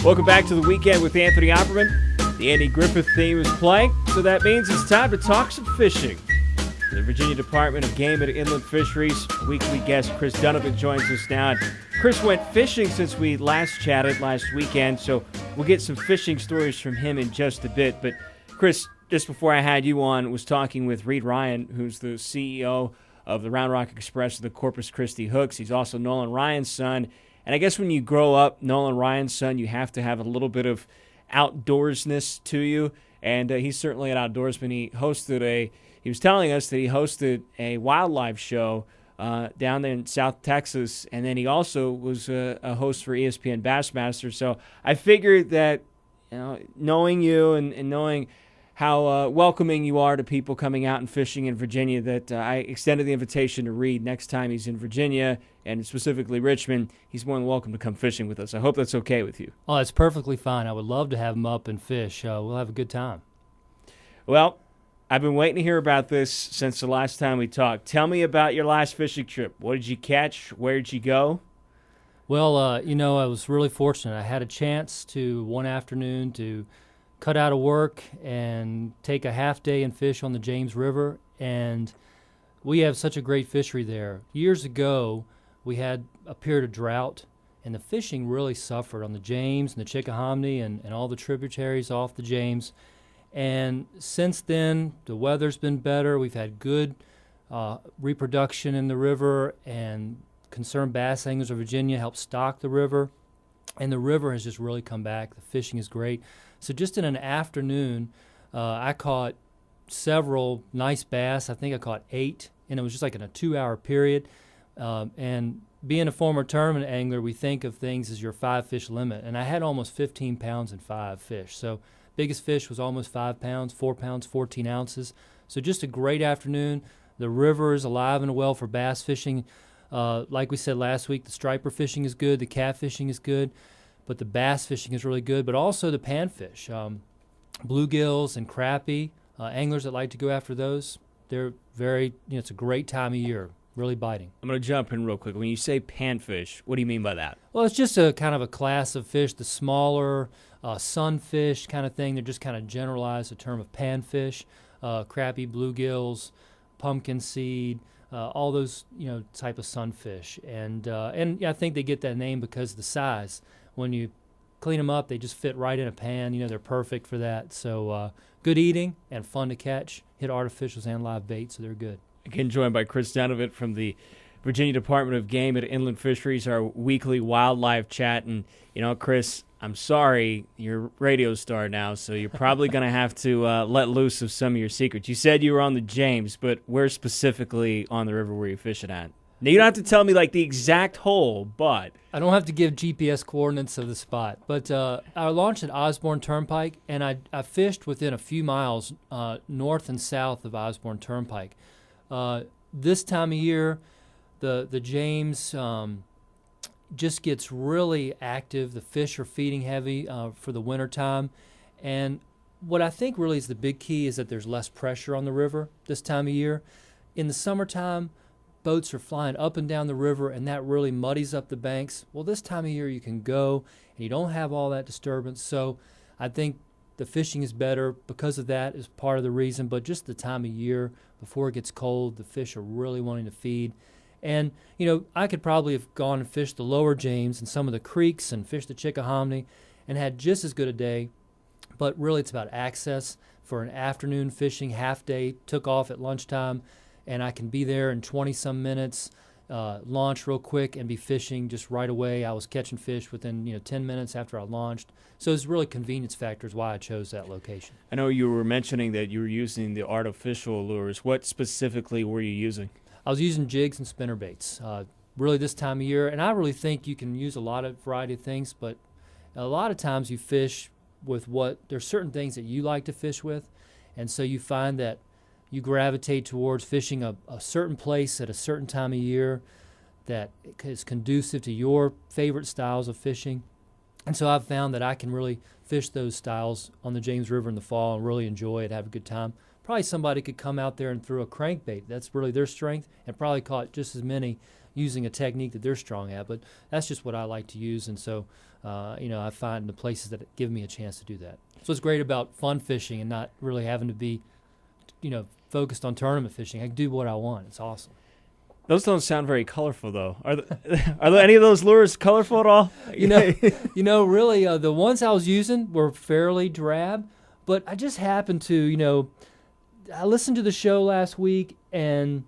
Welcome back to the weekend with Anthony Opperman. The Andy Griffith theme is playing, so that means it's time to talk some fishing. The Virginia Department of Game and Inland Fisheries weekly guest Chris Dunnavant joins us now. And Chris went fishing since we last chatted last weekend, so we'll get some fishing stories from him in just a bit. But Chris, just before I had you on, was talking with Reed Ryan, who's the CEO of the Round Rock Express of the Corpus Christi Hooks. He's also Nolan Ryan's son. And I guess when you grow up Nolan Ryan's son, you have to have a little bit of outdoorsness to you. And he's certainly an outdoorsman. He was telling us that he hosted a wildlife show down there in South Texas. And then he also was a host for ESPN Bassmaster. So I figured that, knowing you and knowing how welcoming you are to people coming out and fishing in Virginia, that I extended the invitation to Reed next time he's in Virginia, and specifically Richmond. He's more than welcome to come fishing with us. I hope that's okay with you. Oh, that's perfectly fine. I would love to have him up and fish. We'll have a good time. Well, I've been waiting to hear about this since the last time we talked. Tell me about your last fishing trip. What did you catch? Where did you go? Well, I was really fortunate. I had a chance to, one afternoon, to cut out of work and take a half day and fish on the James River, and we have such a great fishery there. Years ago, we had a period of drought, and the fishing really suffered on the James and the Chickahominy and all the tributaries off the James. And since then, the weather's been better. We've had good reproduction in the river, and concerned bass anglers of Virginia help stock the river, and the river has just really come back. The fishing is great. So just in an afternoon, I caught several nice bass. I think I caught 8, and it was just like in a 2-hour period. And being a former tournament angler, we think of things as your 5-fish limit. And I had almost 15 pounds in 5 fish. So biggest fish was almost 5 pounds, 4 pounds, 14 ounces. So just a great afternoon. The river is alive and well for bass fishing. Like we said last week, the striper fishing is good, the catfishing is good. But the bass fishing is really good, but also the panfish. Bluegills and crappie, anglers that like to go after those, they're very, it's a great time of year, really biting. I'm going to jump in real quick. When you say panfish, what do you mean by that? Well, it's just a kind of a class of fish, the smaller sunfish kind of thing. They're just kind of generalized the term of panfish, crappie, bluegills, pumpkin seed, all those, type of sunfish. And I think they get that name because of the size. When you clean them up, they just fit right in a pan. They're perfect for that. So good eating and fun to catch. Hit artificials and live bait, so they're good. Again, joined by Chris Dunnavant from the Virginia Department of Game and Inland Fisheries, our weekly wildlife chat. And, Chris, I'm sorry, you're a radio star now, so you're probably going to have to let loose of some of your secrets. You said you were on the James, but where specifically on the river were you fishing at? Now, you don't have to tell me, the exact hole, but... I don't have to give GPS coordinates of the spot. But I launched at Osborne Turnpike, and I fished within a few miles north and south of Osborne Turnpike. This time of year, the James just gets really active. The fish are feeding heavy for the wintertime. And what I think really is the big key is that there's less pressure on the river this time of year. In the summertime, boats are flying up and down the river, and that really muddies up the banks. Well, this time of year you can go, and you don't have all that disturbance. So I think the fishing is better because of that is part of the reason, but just the time of year before it gets cold, the fish are really wanting to feed. And, I could probably have gone and fished the lower James and some of the creeks and fished the Chickahominy and had just as good a day, but really it's about access for an afternoon fishing, half day, took off at lunchtime, and I can be there in 20-some minutes, launch real quick, and be fishing just right away. I was catching fish within 10 minutes after I launched. So it's really convenience factors why I chose that location. I know you were mentioning that you were using the artificial lures. What specifically were you using? I was using jigs and spinnerbaits, really this time of year. And I really think you can use a lot of variety of things, but a lot of times you fish with there's certain things that you like to fish with, and so you find that you gravitate towards fishing a certain place at a certain time of year that is conducive to your favorite styles of fishing. And so I've found that I can really fish those styles on the James River in the fall and really enjoy it, have a good time. Probably somebody could come out there and throw a crankbait. That's really their strength, and probably caught just as many using a technique that they're strong at. But that's just what I like to use, and so I find the places that give me a chance to do that. So it's great about fun fishing and not really having to be, focused on tournament fishing. I can do what I want. It's awesome. Those don't sound very colorful, though. Are there any of those lures colorful at all? Really, the ones I was using were fairly drab, but I just happened to, I listened to the show last week, and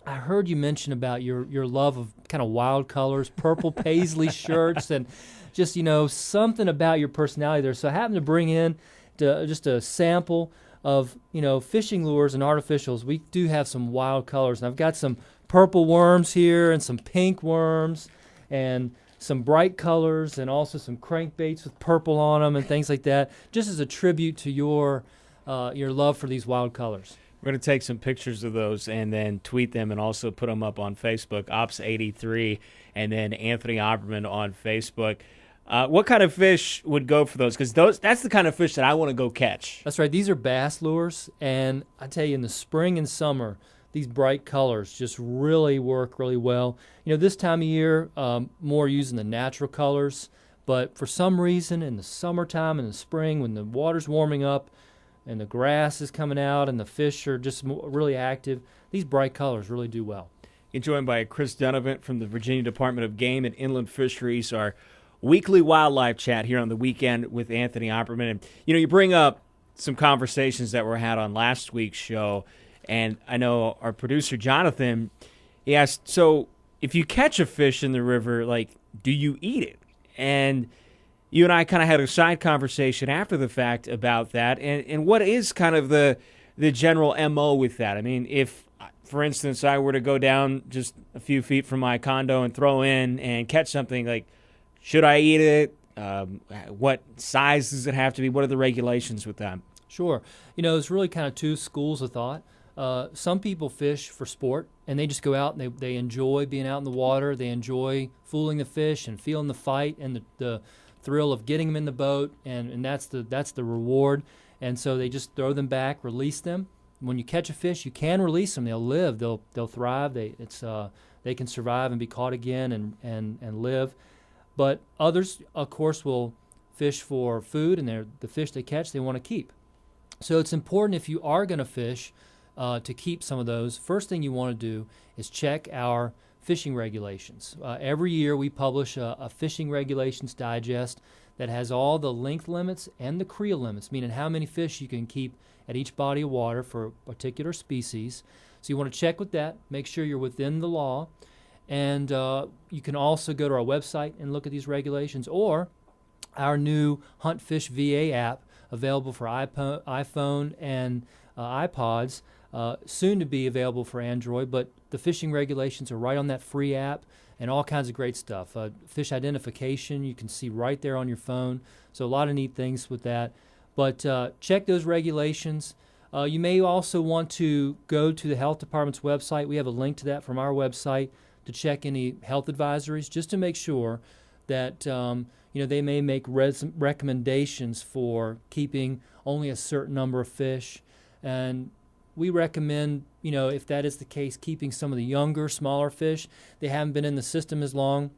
I heard you mention about your love of kind of wild colors, purple paisley shirts, and just, something about your personality there. So I happened to bring in just a sample of, fishing lures and artificials. We do have some wild colors, and I've got some purple worms here and some pink worms and some bright colors and also some crankbaits with purple on them and things like that, just as a tribute to your love for these wild colors. We're going to take some pictures of those and then tweet them and also put them up on Facebook, Ops83, and then Anthony Opperman on Facebook. What kind of fish would go for those? Because that's the kind of fish that I want to go catch. That's right. These are bass lures, and I tell you, in the spring and summer, these bright colors just really work really well. This time of year, more using the natural colors, but for some reason in the summertime and the spring when the water's warming up and the grass is coming out and the fish are just really active, these bright colors really do well. You're joined by Chris Dunnavant from the Virginia Department of Game and Inland Fisheries, our weekly wildlife chat here on the weekend with Anthony Opperman. And, you bring up some conversations that were had on last week's show. And I know our producer, Jonathan, he asked, so if you catch a fish in the river, do you eat it? And you and I kind of had a side conversation after the fact about that. And what is kind of the general MO with that? I mean, if, for instance, I were to go down just a few feet from my condo and throw in and catch something, should I eat it? What size does it have to be? What are the regulations with that? Sure. It's really kind of two schools of thought. Some people fish for sport, and they just go out and they enjoy being out in the water. They enjoy fooling the fish and feeling the fight and the thrill of getting them in the boat, and that's the reward. And so they just throw them back, release them. When you catch a fish, you can release them. They'll live. They'll thrive. They can survive and be caught again and live. But others, of course, will fish for food, and the fish they catch they want to keep. So it's important, if you are going to fish, to keep some of those. First thing you want to do is check our fishing regulations. Every year we publish a fishing regulations digest that has all the length limits and the creel limits, meaning how many fish you can keep at each body of water for a particular species. So you want to check with that, make sure you're within the law. And you can also go to our website and look at these regulations, or our new Hunt Fish VA app, available for iPhone and iPods, soon to be available for Android. But the fishing regulations are right on that free app, and all kinds of great stuff. Fish identification you can see right there on your phone. So a lot of neat things with that. But check those regulations. You may also want to go to the health department's website. We have a link to that from our website to check any health advisories, just to make sure that they may make recommendations for keeping only a certain number of fish. And we recommend, if that is the case, keeping some of the younger, smaller fish. They haven't been in the system as long,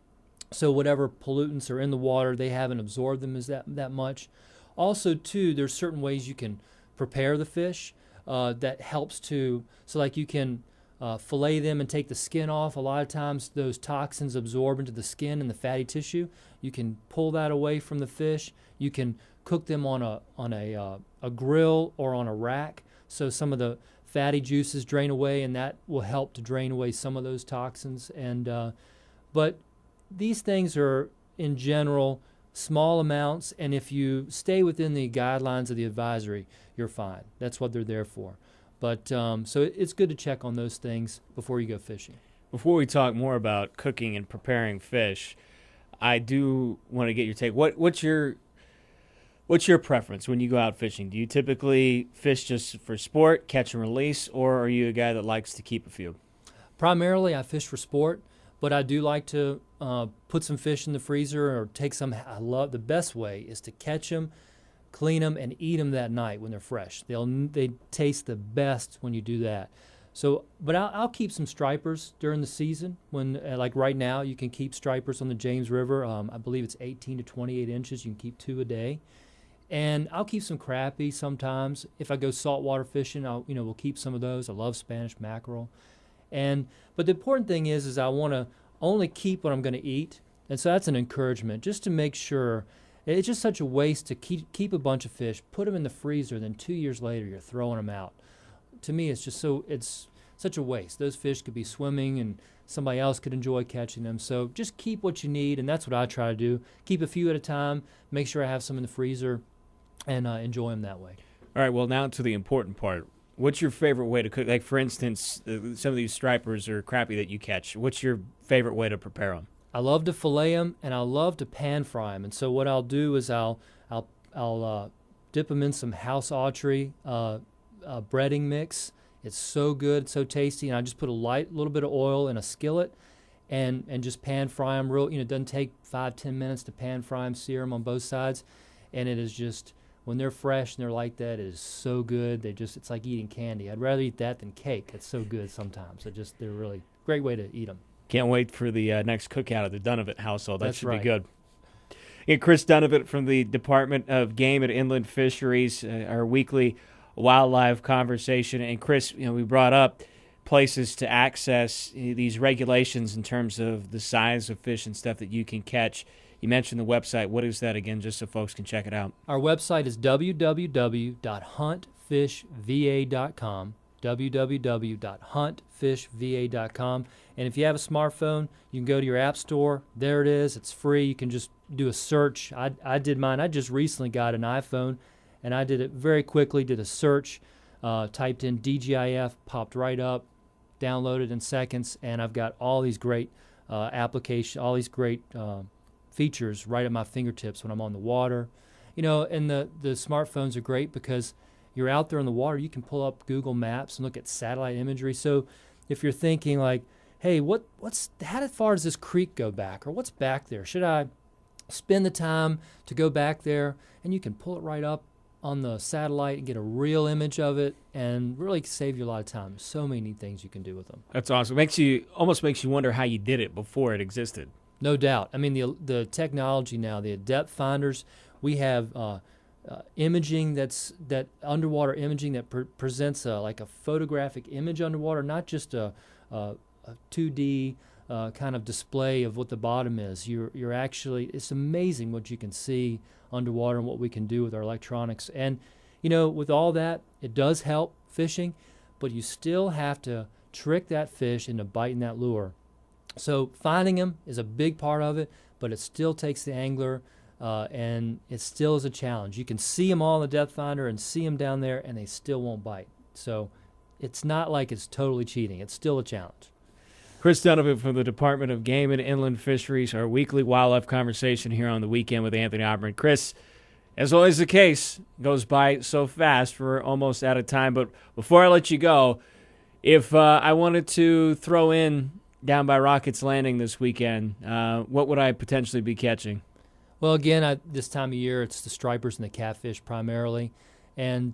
so whatever pollutants are in the water, they haven't absorbed them as that much. Also, too, there's certain ways you can prepare the fish that helps to, so like you can fillet them and take the skin off. A lot of times those toxins absorb into the skin and the fatty tissue. You can pull that away from the fish. You can cook them on a grill or on a rack, so some of the fatty juices drain away, and that will help to drain away some of those toxins. And but these things are, in general, small amounts, and if you stay within the guidelines of the advisory, you're fine. That's what they're there for. But so it's good to check on those things before you go fishing. Before we talk more about cooking and preparing fish, I do want to get your take. What's your preference when you go out fishing? Do you typically fish just for sport, catch and release, or are you a guy that likes to keep a few? Primarily, I fish for sport, But I do like to put some fish in the freezer or take some. The best way is to catch them, clean them, and eat them that night when they're fresh. They taste the best when you do that. So, but I'll keep some stripers during the season. When like right now, you can keep stripers on the James River. I believe it's 18 to 28 inches. You can keep 2 a day. And I'll keep some crappie sometimes. If I go saltwater fishing, we'll keep some of those. I love Spanish mackerel. But the important thing is I want to only keep what I'm going to eat. And so that's an encouragement, just to make sure. It's just such a waste to keep a bunch of fish, put them in the freezer, then 2 years later you're throwing them out. To me, it's such a waste. Those fish could be swimming and somebody else could enjoy catching them. So just keep what you need, and that's what I try to do. Keep a few at a time, make sure I have some in the freezer, and enjoy them that way. All right, well, now to the important part. What's your favorite way to cook? Like, for instance, some of these stripers or crappie that you catch, what's your favorite way to prepare them? I love to fillet them, and I love to pan fry them. And so what I'll do is I'll dip them in some House Autry breading mix. It's so good, so tasty, and I just put a little bit of oil in a skillet and just pan fry them. It doesn't take 5-10 minutes to pan fry them, sear them on both sides, and it is just, when they're fresh and they're like that, it is so good. It's like eating candy. I'd rather eat that than cake. It's so good sometimes. They're really great way to eat them. Can't wait for the next cookout at the Dunnavant household. That should right. be good. And Chris Dunnavant from the Department of Game and Inland Fisheries, our weekly wildlife conversation. And Chris, we brought up places to access these regulations in terms of the size of fish and stuff that you can catch. You mentioned the website. What is that again, just so folks can check it out? Our website is www.huntfishva.com, www.huntfishva.com. And if you have a smartphone, you can go to your app store. There it is. It's free. You can just do a search. I did mine. I just recently got an iPhone, and I did it very quickly, did a search, typed in DGIF, popped right up, downloaded in seconds, and I've got all these great all these great features right at my fingertips when I'm on the water. And the smartphones are great because you're out there in the water, you can pull up Google Maps and look at satellite imagery. So if you're thinking like, hey, how far does this creek go back, or what's back there? Should I spend the time to go back there? And you can pull it right up on the satellite and get a real image of it, and really save you a lot of time. So many neat things you can do with them. That's awesome. Almost makes you wonder how you did it before it existed. No doubt. I mean, the technology now, the depth finders, we have imaging that underwater imaging that presents like a photographic image underwater, not just a 2D kind of display of what the bottom is. You're actually, it's amazing what you can see underwater and what we can do with our electronics. And with all that, it does help fishing, but you still have to trick that fish into biting that lure. So finding them is a big part of it, but it still takes the angler, and it still is a challenge. You can see them all in the depth finder and see them down there, and they still won't bite. So it's not like it's totally cheating. It's still a challenge. Chris Dunnavant from the Department of Game and Inland Fisheries, our weekly wildlife conversation here on the Weekend with Anthony Opperman. Chris, as always the case, goes by so fast. We're almost out of time. But before I let you go, if I wanted to throw in down by Rockets Landing this weekend, what would I potentially be catching? Well, again, this time of year, it's the stripers and the catfish primarily. And,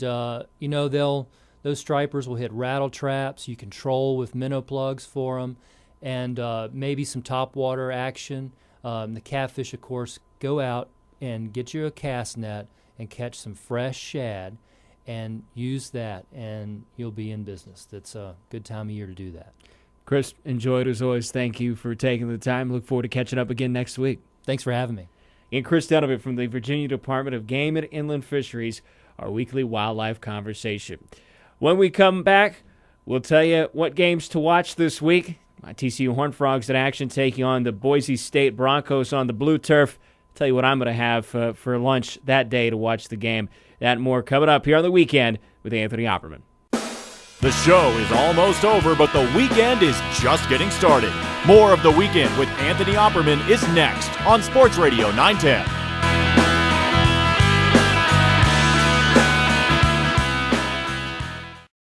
those stripers will hit rattle traps. You can troll with minnow plugs for them, and maybe some topwater action. The catfish, of course, go out and get you a cast net and catch some fresh shad and use that, and you'll be in business. That's a good time of year to do that. Chris, enjoyed as always. Thank you for taking the time. Look forward to catching up again next week. Thanks for having me. And Chris Dunnavant from the Virginia Department of Game and Inland Fisheries, our weekly wildlife conversation. When we come back, we'll tell you what games to watch this week. My TCU Horned Frogs in action taking on the Boise State Broncos on the blue turf. I'll tell you what I'm going to have for lunch that day to watch the game. That and more coming up here on the Weekend with Anthony Opperman. The show is almost over, but the weekend is just getting started. More of The Weekend with Anthony Opperman is next on Sports Radio 910.